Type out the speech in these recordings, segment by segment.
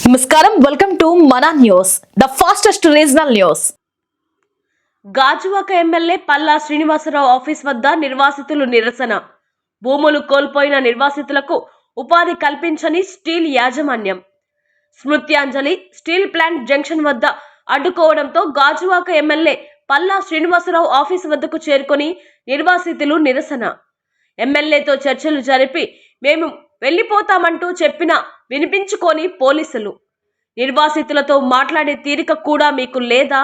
నమస్కారం, welcome to మన news, the fastest regional news. Gajuwaka MLA Palla Srinivasarao office వద్ద నిర్వాసితులు నిరసన. భూములు కోల్పోయిన నిర్వాసితులకు ఉపాధి కల్పించని స్టీల్ యాజమాన్యం. స్మృత్యాంజలి స్టీల్ ప్లాంట్ జంక్షన్ వద్ద అడ్డుకోవడంతో గాజువాక ఎమ్మెల్యే పల్లా శ్రీనివాసరావు ఆఫీస్ వద్దకు చేరుకొని నిర్వాసితులు నిరసన. ఎమ్మెల్యేతో చర్చలు జరిపి మేము వెళ్లిపోతామంటూ చెప్పినా వినిపించుకొని పోలీసులు. నిర్వాసితులతో మాట్లాడే తీరిక కూడా మీకు లేదా?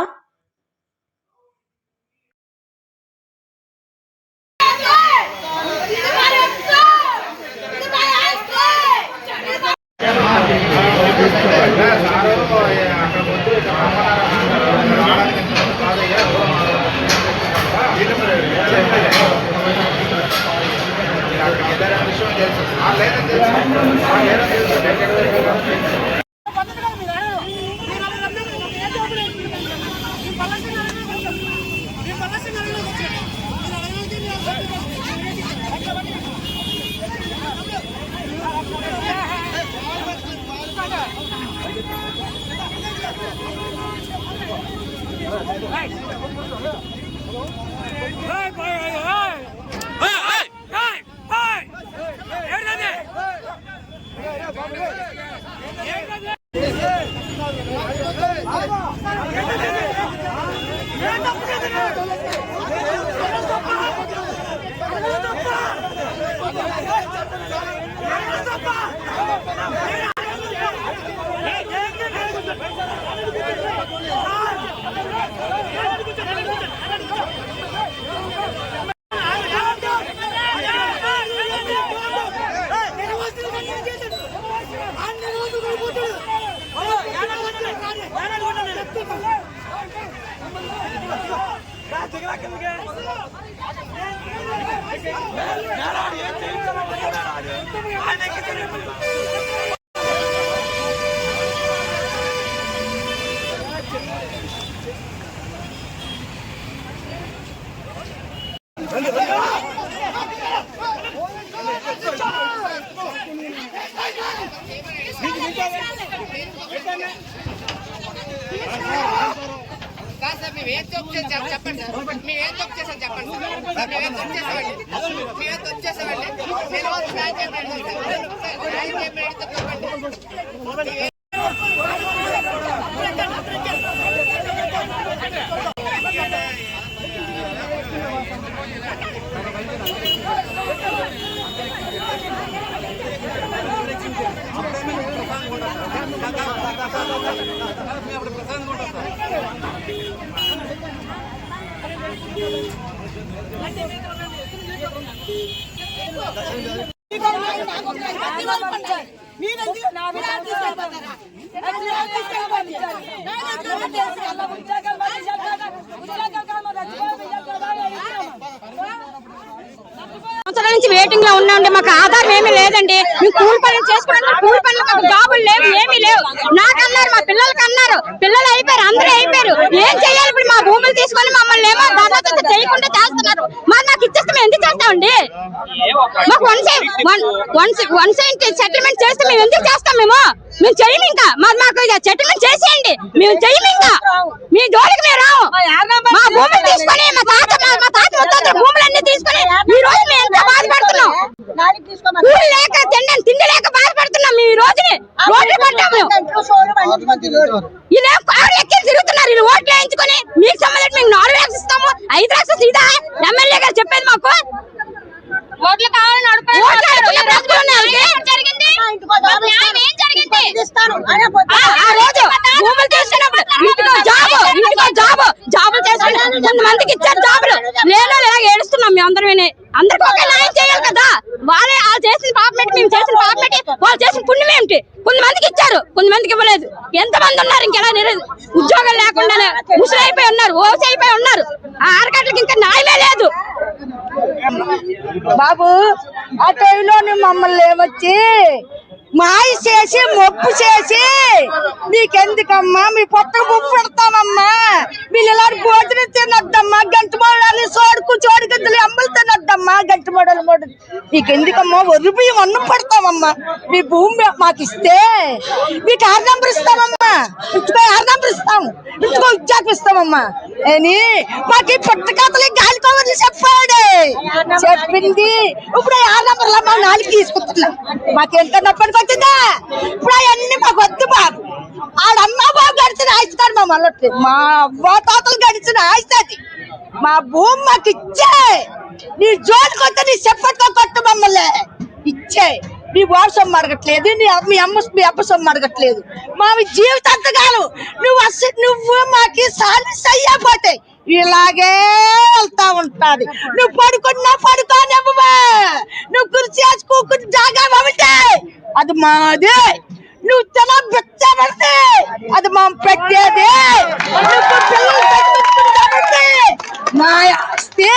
చెప్పండి నుంచి వెయిటింగ్ లో ఉన్నాండి. మాకు ఆధారం ఏమీ లేదండి. మేము కూలి పనులు చేసుకున్నాం. కూలి పనులు మాకు జాబులు లేవు, ఏమీ లేవు. నాకన్నారు, మా పిల్లలకి అన్నారు. పిల్లలు అయిపోయారు, అందరూ అయిపోయారు. ఏం చేయాలి ఇప్పుడు? మా భూములు తీసుకొని మమ్మల్ని ఏమో దాదాపు చేయకుండా చేస్తున్నారు. మరి నాకు ఇచ్చేస్తే మేము ఎందుకు చేస్తామండి? మాకు వన్ సైడ్ సెటిల్మెంట్ చేస్తే మేము ఎందుకు చేస్తాం? మేము చెయ్యము. ఇంకా మాకు సెటిల్మెంట్ చేసేయండి. మేము చెయ్యము. ఇంకా మీ జోలికి మేము రాము. మా భూములు తీసుకొని మా తాత ముత్తాతల భూములన్నీ తీసుకొని ఈ రోజు మేము ఎంత బాధపడుతున్నాం. కూలి లేక తిండి లేక బాధపడుతున్నాం. మేము ఈ రోజుని రోడ్లు పడ్డాము. ఇదే కారు ఎక్కి తిరుగుతున్నారు. వీళ్ళు ఓట్లు వేయించుకొని మీకు సంబంధించి మేము 4 లక్షలు ఇస్తాము, 5 లక్షలు ఇదా ఎమ్మెల్యే గారు చెప్పేది? మాకు ఓట్లు కావాలని భూములు తీసుకున్నప్పుడు జాబులు చేసుకుని కొంతమందికి ఇచ్చారు జాబులు. లేనో ఇలా ఏడుస్తున్నాం మేము అందరం. అందరికి ఒకే న్యాయం చేయాలి కదా. వాళ్ళే చేసిన పాపమేంటి, మేము చేసిన పాపమేంటి, వాళ్ళు చేసిన పుణ్యం ఏమిటి? కొంతమందికి ఇచ్చారు, కొంతమందికి ఇవ్వలేదు. ఎంతమంది ఉన్నారు ఇంకెలా ఉద్యోగాలు లేకుండానే ముసలి అయిపోయి ఉన్నారు, ఓసి అయిపోయి ఉన్నారు. ఆ ఆరకట్లకి ఇంకా న్యాయమే లేదు. బాబు ఆ టైంలో మమ్మల్ని ఏమొచ్చి మాయ చేసి మొప్పు చేసి మీకెందుకమ్మా మీ పొట్టకు ముప్పు పెడతామమ్మా మీరు ఇలాంటి భోజనం తినొద్దమ్మా గంట మోడాలి చోడుకుందులు అమ్మలు తినొద్దమ్మా గంట మోడలు మీకెందుకమ్మా ఒర్రు బియ్యం అన్నం పడతామమ్మా మీ భూమి మాకు ఇస్తే మీకు 6 నెంబర్ ఇస్తామమ్మా ఇంచుకో 6 నెంబర్ ఇస్తాము ఇంచుకో ఉద్యోగం ఇస్తామమ్మా అని మాకు పుట్టకాతలు గాలి కవర్లు చెప్పింది ఇప్పుడు 6 నెంబర్లో మా 4 తీసుకుంటున్నాం మాకెంత నప్పటికి వచ్చిందా ఇప్పుడు అవన్నీ మాకు వద్దు బాబు ఆడమ్మ బాబు గడిచిన ఆయిస్తారు మా మళ్ళీ మా అవ్వ తాతలు గడిచిన ఆయిస్తుంది మా భూమి మాకు ఇచ్చే నీ జోలికి వస్తే నీ చెప్పట్టుకో కొట్టు మమ్మల్ని ఇచ్చే నీ వాడు సొమ్ము అడగట్లేదు మీ అబ్బ సొమ్ము అడగట్లేదు మా జీవితాంతకాలం నువ్వు మాకి సాలిస్ అయ్యపోతాయి ఇలాగే వెళ్తా ఉంటది నువ్వు పడుకోనివ్వవా నువ్వు కుర్చీ వేసి కూకుని జాగా బాబుంటే అది మాదే నువ్వు చాలా బెచ్చబడితే అది మా పెట్టేది మా ఆస్తి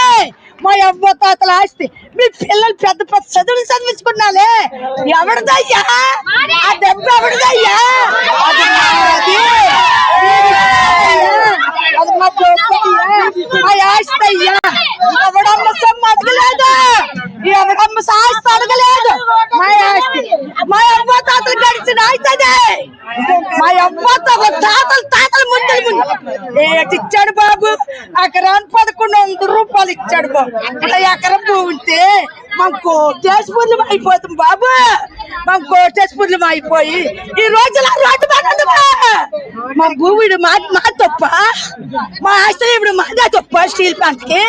మా అవ్వ తాతల ఆస్తి మీ పిల్లలు పెద్ద పెద్ద చదువులు చదివించుకున్నాలే ఎవరిదయ్యా ఆ దెబ్బ ఎవరిదయ్యా అది మాది అది మా మా ఆస్తి అయ్యా ఎవడమ్మ సొమ్ము అడగలేదు ఎవడమ్మ ఆస్తి అడగలేదు మా ఆస్తి మా అవ్వ తాతలు గడిచిన ఆస్తి మా అవ్వ తాతలు ముందు ఇచ్చాడు బాబు ఎకరాన్ని 1100 రూపాయలు ఇచ్చాడు బాబు ఇలా ఎకరం భూమి ఉంటే మాకు కోటేశ్వరులు అయిపోతాం బాబు మాకు కోటేశ్వరులు అయిపోయి ఈ రోజుల రోడ్డు బాగుందమ్మా మా భూమి మా తప్ప మా ఆస్తి ఇప్పుడు మాదే తప్ప స్టీల్ ప్లాంట్ కి